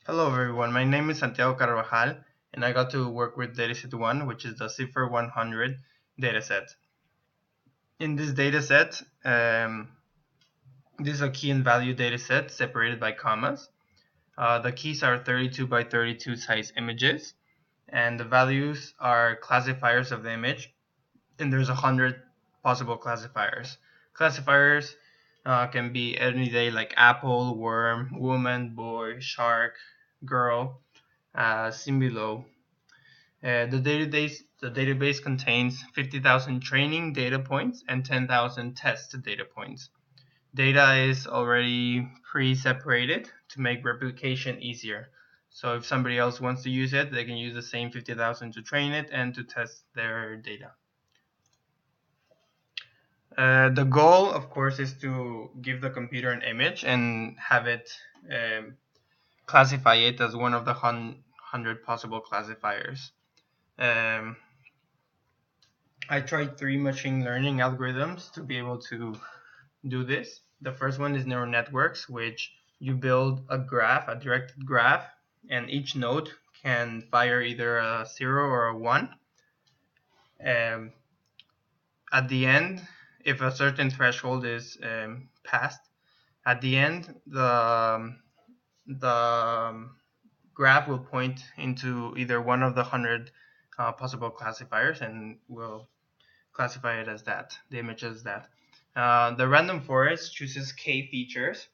Hello everyone, my name is Santiago Carvajal and I got to work with dataset 1, which is the Cipher 100 dataset. In this dataset, this is a key and value dataset separated by commas. The keys are 32 by 32 size images and the values are classifiers of the image, and there's 100 possible classifiers. Classifiers can be any day, like apple, worm, woman, boy, shark, girl, seen below. The database contains 50,000 training data points and 10,000 test data points. Data is already pre-separated to make replication easier. So if somebody else wants to use it, they can use the same 50,000 to train it and to test their data. The goal, of course, is to give the computer an image and have it classify it as one of the 100 possible classifiers. Um, I tried 3 machine learning algorithms to be able to do this. The first one is neural networks, which you build a graph, a directed graph, and each node can fire either a 0 or a 1. At the end, if a certain threshold is passed, at the end, the graph will point into either one of the 100 possible classifiers and will classify it as that, the image as that. The random forest chooses k features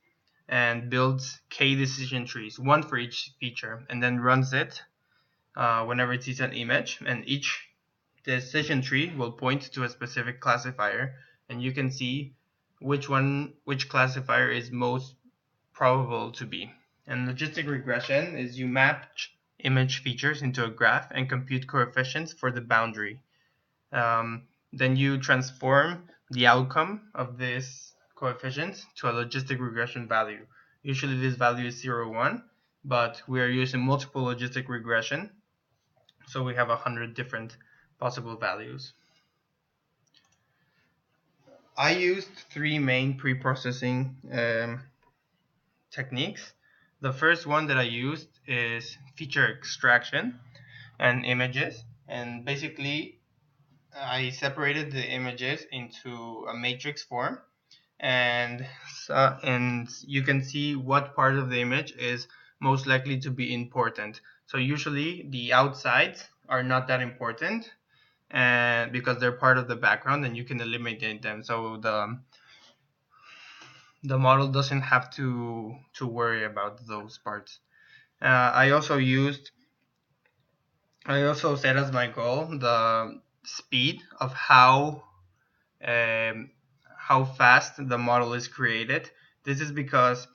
and builds k decision trees, one for each feature, and then runs it whenever it sees an image, and each decision tree will point to a specific classifier, and you can see which classifier is most probable to be. And logistic regression is you map image features into a graph and compute coefficients for the boundary. Then you transform the outcome of this coefficient to a logistic regression value. Usually this value is 0, 1, but we are using multiple logistic regression, so we have 100 different possible values. I used 3 main pre-processing techniques. The first one that I used is feature extraction and images, and basically I separated the images into a matrix form, and you can see what part of the image is most likely to be important. So usually the outsides are not that important, and because they're part of the background, and you can eliminate them, so the model doesn't have to worry about those parts. I also set as my goal the speed of um, how fast the model is created. This is because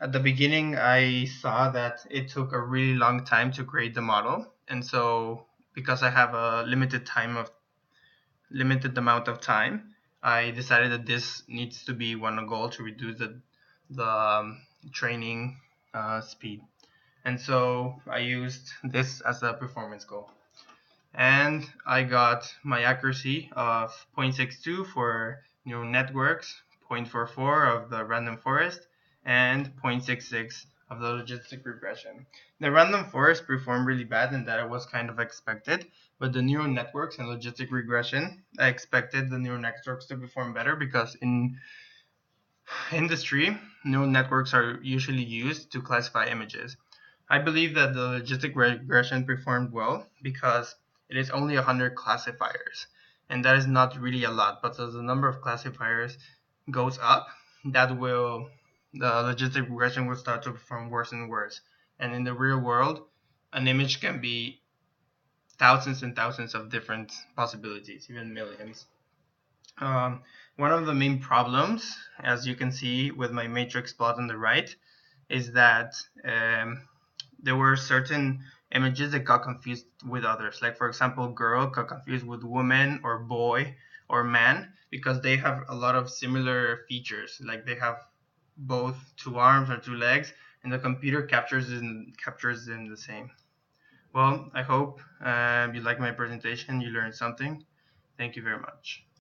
at the beginning I saw that it took a really long time to create the model, and so because I have a limited amount of time, I decided that this needs to be one goal to reduce the training speed. And so I used this as a performance goal. And I got my accuracy of 0.62 for neural networks, 0.44 of the random forest, and 0.66 of the logistic regression. The random forest performed really bad, and that was kind of expected, but the neural networks and logistic regression, I expected the neural networks to perform better because in industry, neural networks are usually used to classify images. I believe that the logistic regression performed well because it is only 100 classifiers, and that is not really a lot. But as the number of classifiers goes up, the logistic regression will start to perform worse and worse. And in the real world, an image can be thousands and thousands of different possibilities, even millions. One of the main problems, as you can see with my matrix plot on the right, is that there were certain images that got confused with others. Like, for example, girl got confused with woman or boy or man because they have a lot of similar features. Like they have both 2 arms or 2 legs, and the computer captures them the same. Well, I hope you like my presentation. You learned something. Thank you very much.